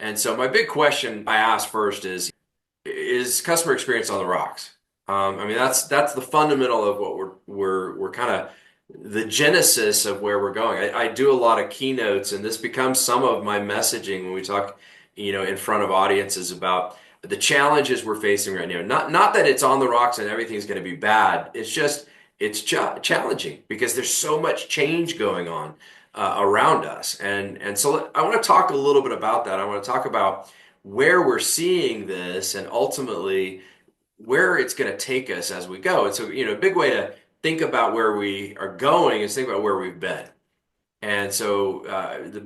And so my big question I ask first is customer experience on the rocks? I mean, that's the fundamental of what we're kind of the genesis of where we're going. I do a lot of keynotes, and this becomes some of my messaging when we talk, in front of audiences about the challenges we're facing right now. Not that it's on the rocks and everything's going to be bad. It's just it's challenging because there's so much change going on around us, and so I want to talk a little bit about that. I want to talk about where we're seeing this and ultimately where it's going to take us as we go. And so, a big way to think about where we are going is think about where we've been. And so,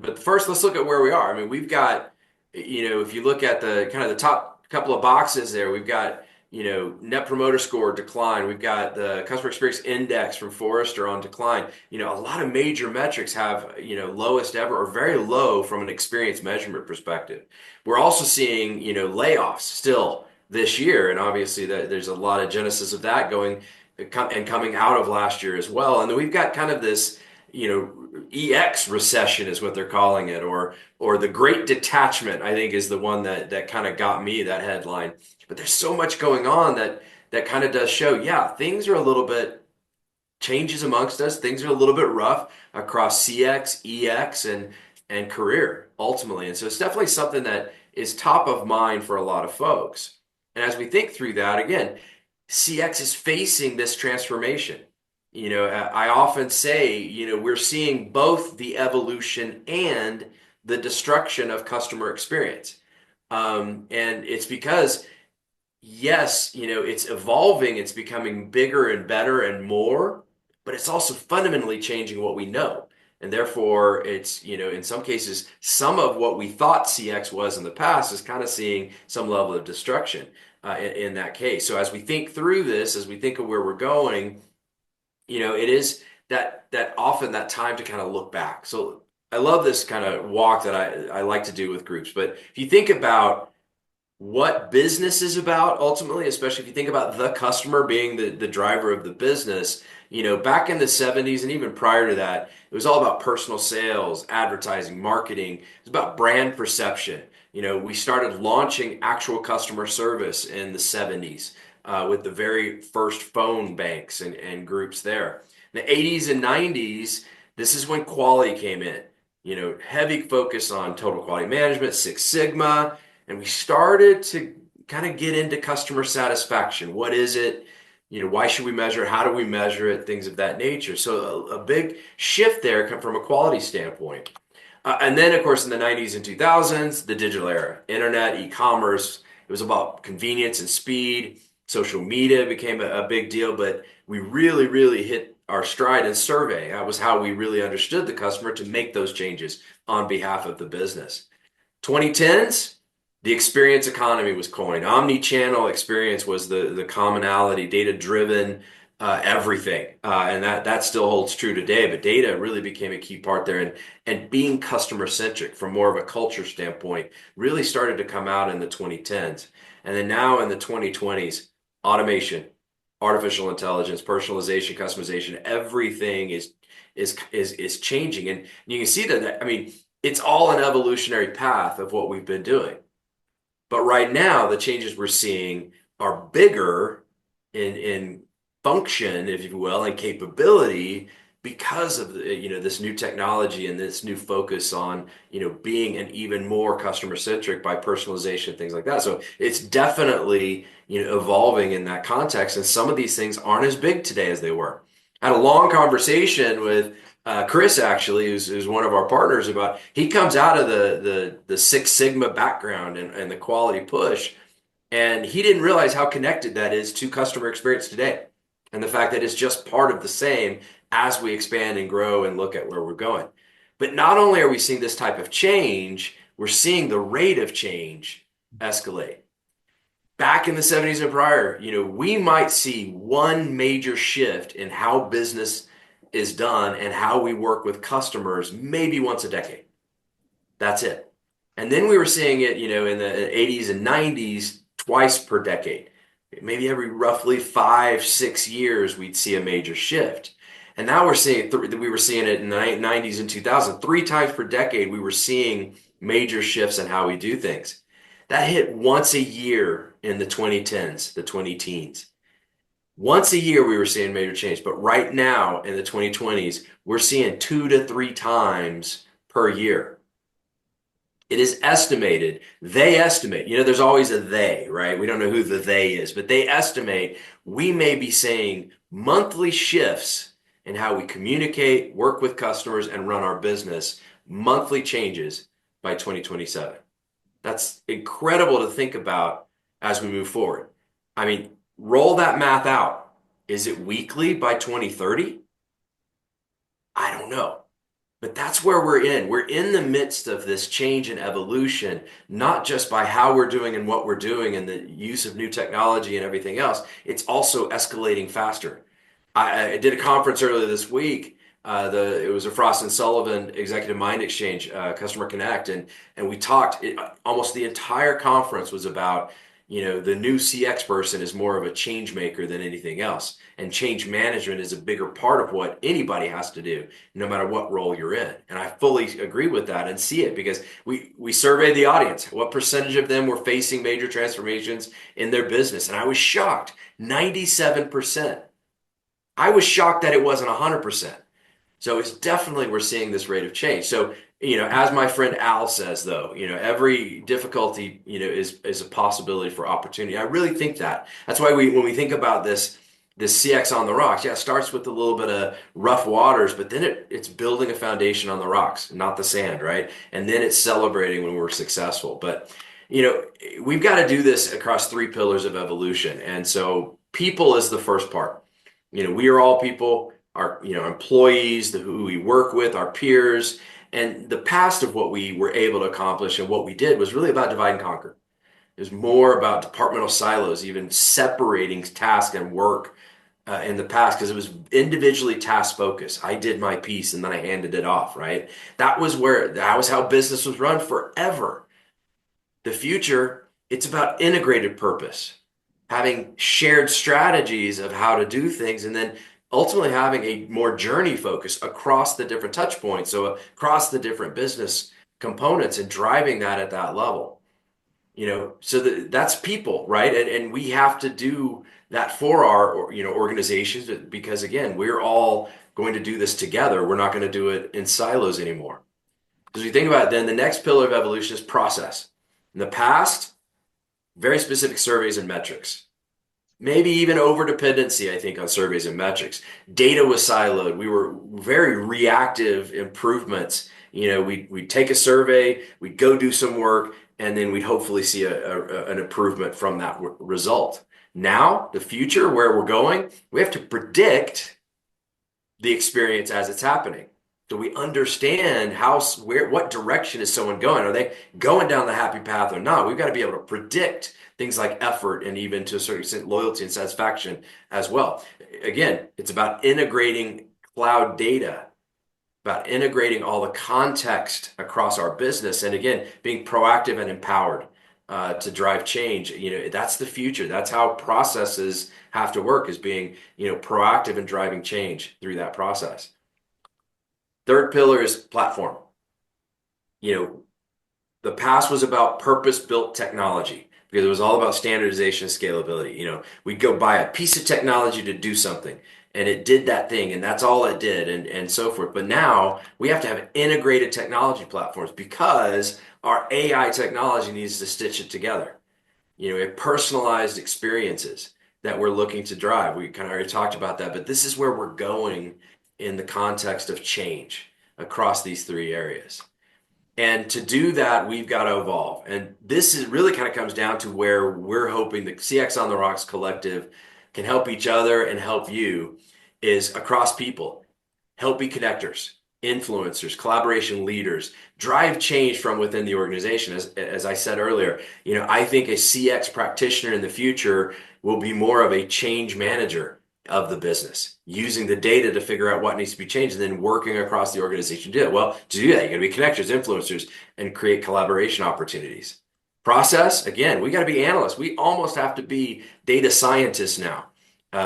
but first, let's look at where we are. I mean, we've got, if you look at the kind of the top couple of boxes there, we've got, Net Promoter Score decline. We've got the Customer Experience Index from Forrester on decline. A lot of major metrics have, lowest ever or very low from an experience measurement perspective. We're also seeing, layoffs still this year, and obviously there's a lot of genesis of that going and coming out of last year as well. And then we've got kind of this, EX recession is what they're calling it, or the Great Detachment, I think is the one that kind of got me that headline. But there's so much going on that kind of does show, yeah, things are a little bit changes amongst us. Things are a little bit rough across CX, EX, and career ultimately. And so it's definitely something that is top of mind for a lot of folks. And as we think through that, again, CX is facing this transformation. I often say, we're seeing both the evolution and the destruction of customer experience. And it's because, yes, it's evolving, it's becoming bigger and better and more, but it's also fundamentally changing what we know. And therefore, it's, in some cases, some of what we thought CX was in the past is kind of seeing some level of destruction in that case. So as we think through this, as we think of where we're going, it is that often that time to kind of look back. So I love this kind of walk that I like to do with groups. But if you think about what business is about ultimately, especially if you think about the customer being the driver of the business, back in the 70s and even prior to that, it was all about personal sales, advertising, marketing. It was about brand perception. We started launching actual customer service in the 70s with the very first phone banks and groups there. In the 80s and 90s, this is when quality came in. Heavy focus on total quality management, Six Sigma, and we started to kind of get into customer satisfaction. What is it? Why should we measure it? How do we measure it? Things of that nature. So a big shift there come from a quality standpoint. And then, of course, in the 90s and 2000s, the digital era, internet, e-commerce, it was about convenience and speed. Social media became a big deal, but we really, really hit our stride in survey. That was how we really understood the customer to make those changes on behalf of the business. 2010s, the experience economy was coined. Omni-channel experience was the commonality, data-driven everything. And that still holds true today, but data really became a key part there. And being customer-centric from more of a culture standpoint really started to come out in the 2010s. And then now in the 2020s, automation, artificial intelligence, personalization, customization, everything is changing. And you can see that, I mean, it's all an evolutionary path of what we've been doing. But right now, the changes we're seeing are bigger in function, if you will, and capability because of this new technology and this new focus on being an even more customer centric by personalization, things like that. So it's definitely evolving in that context, and some of these things aren't as big today as they were. I had a long conversation with Chris, actually, who's one of our partners, about he comes out of the Six Sigma background and the quality push, and he didn't realize how connected that is to customer experience today, and the fact that it's just part of the same as we expand and grow and look at where we're going. But not only are we seeing this type of change, we're seeing the rate of change escalate. Back in the 70s and prior, we might see one major shift in how business is done and how we work with customers maybe once a decade. That's it. And then we were seeing it, in the 80s and 90s, twice per decade. Maybe every roughly 5-6 years, we'd see a major shift. And now we're seeing we were seeing it in the 90s and 2000, 3 times per decade. We were seeing major shifts in how we do things. That hit once a year in the 2010s, the 20 teens. Once a year, we were seeing major change. But right now in the 2020s, we're seeing 2 to 3 times per year. It is estimated, they estimate, there's always a they, right? We don't know who the they is, but they estimate we may be seeing monthly shifts in how we communicate, work with customers, and run our business, monthly changes by 2027. That's incredible to think about as we move forward. I mean, roll that math out. Is it weekly by 2030? I don't know. But that's where we're in. We're in the midst of this change and evolution, not just by how we're doing and what we're doing and the use of new technology and everything else. It's also escalating faster. I did a conference earlier this week. It was a Frost and Sullivan Executive Mind Exchange, Customer Connect, and we talked. Almost the entire conference was about, the new CX person is more of a change maker than anything else. And change management is a bigger part of what anybody has to do, no matter what role you're in. And I fully agree with that and see it because we surveyed the audience. What percentage of them were facing major transformations in their business? And I was shocked, 97%. I was shocked that it wasn't 100%. So it's definitely we're seeing this rate of change. So, as my friend Al says, though, every difficulty, is a possibility for opportunity. I really think that. That's why when we think about this CX on the rocks, yeah, it starts with a little bit of rough waters, but then it's building a foundation on the rocks, not the sand, right? And then it's celebrating when we're successful. But, we've got to do this across 3 pillars of evolution. And so people is the first part. We are all people, our, employees, who we work with, our peers, and the past of what we were able to accomplish and what we did was really about divide and conquer. It was more about departmental silos, even separating task and work in the past because it was individually task focused. I did my piece and then I handed it off, right? That was how business was run forever. The future, it's about integrated purpose, having shared strategies of how to do things, and then ultimately having a more journey focus across the different touch points, so across the different business components and driving that at that level. So that's people, right? And we have to do that for our, organizations because again, we're all going to do this together. We're not going to do it in silos anymore. Because you think about it, then the next pillar of evolution is process. In the past, very specific surveys and metrics. Maybe even over dependency, I think, on surveys and metrics. Data was siloed. We were very reactive improvements. We'd take a survey, we'd go do some work, and then we'd hopefully see an improvement from that result. Now, the future, where we're going, we have to predict the experience as it's happening. So we understand what direction is someone going? Are they going down the happy path or not? We've got to be able to predict things like effort and even to a certain extent loyalty and satisfaction as well. Again, it's about integrating cloud data, about integrating all the context across our business, and again, being proactive and empowered to drive change. That's the future. That's how processes have to work, is being, proactive and driving change through that process. Third pillar is platform. The past was about purpose-built technology because it was all about standardization and scalability. We'd go buy a piece of technology to do something and it did that thing and that's all it did and so forth. But now we have to have integrated technology platforms because our AI technology needs to stitch it together. We have personalized experiences that we're looking to drive. We kind of already talked about that, but this is where we're going in the context of change across these 3 areas. And to do that, we've got to evolve. And this really kind of comes down to where we're hoping the CX on the Rocks Collective can help each other and help you is across people. Help be connectors, influencers, collaboration leaders, drive change from within the organization. As I said earlier, I think a CX practitioner in the future will be more of a change manager of the business, using the data to figure out what needs to be changed and then working across the organization to do it. Well, to do that, you got to be connectors, influencers, and create collaboration opportunities. Process, again, we got to be analysts. We almost have to be data scientists now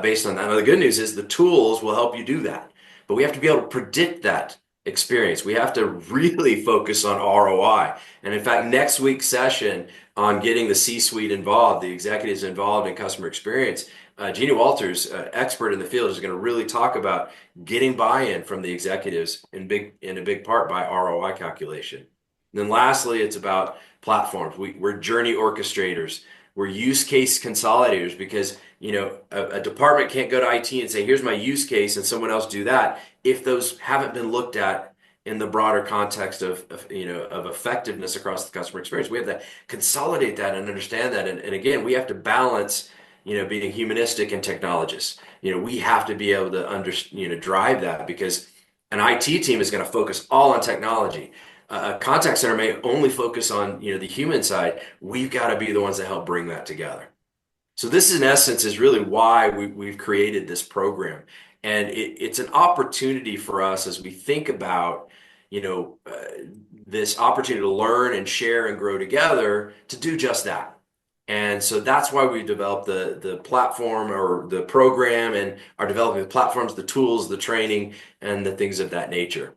based on that. Now, the good news is the tools will help you do that, but we have to be able to predict that experience. We have to really focus on ROI. And in fact, next week's session on getting the C-suite involved, the executives involved in customer experience, Jeannie Walters, expert in the field, is going to really talk about getting buy-in from the executives in a big part by ROI calculation. And then lastly, it's about platforms. We're journey orchestrators. We're use case consolidators because a department can't go to IT and say, here's my use case, and someone else do that if those haven't been looked at in the broader context of effectiveness across the customer experience. We have to consolidate that and understand that. And again, we have to balance, being humanistic and technologists. We have to be able to drive that because an IT team is going to focus all on technology. A contact center may only focus on, the human side. We've got to be the ones that help bring that together. So this, in essence, is really why we've created this program. And it's an opportunity for us as we think about, this opportunity to learn and share and grow together to do just that. And so that's why we developed the platform or the program and are developing the platforms, the tools, the training, and the things of that nature.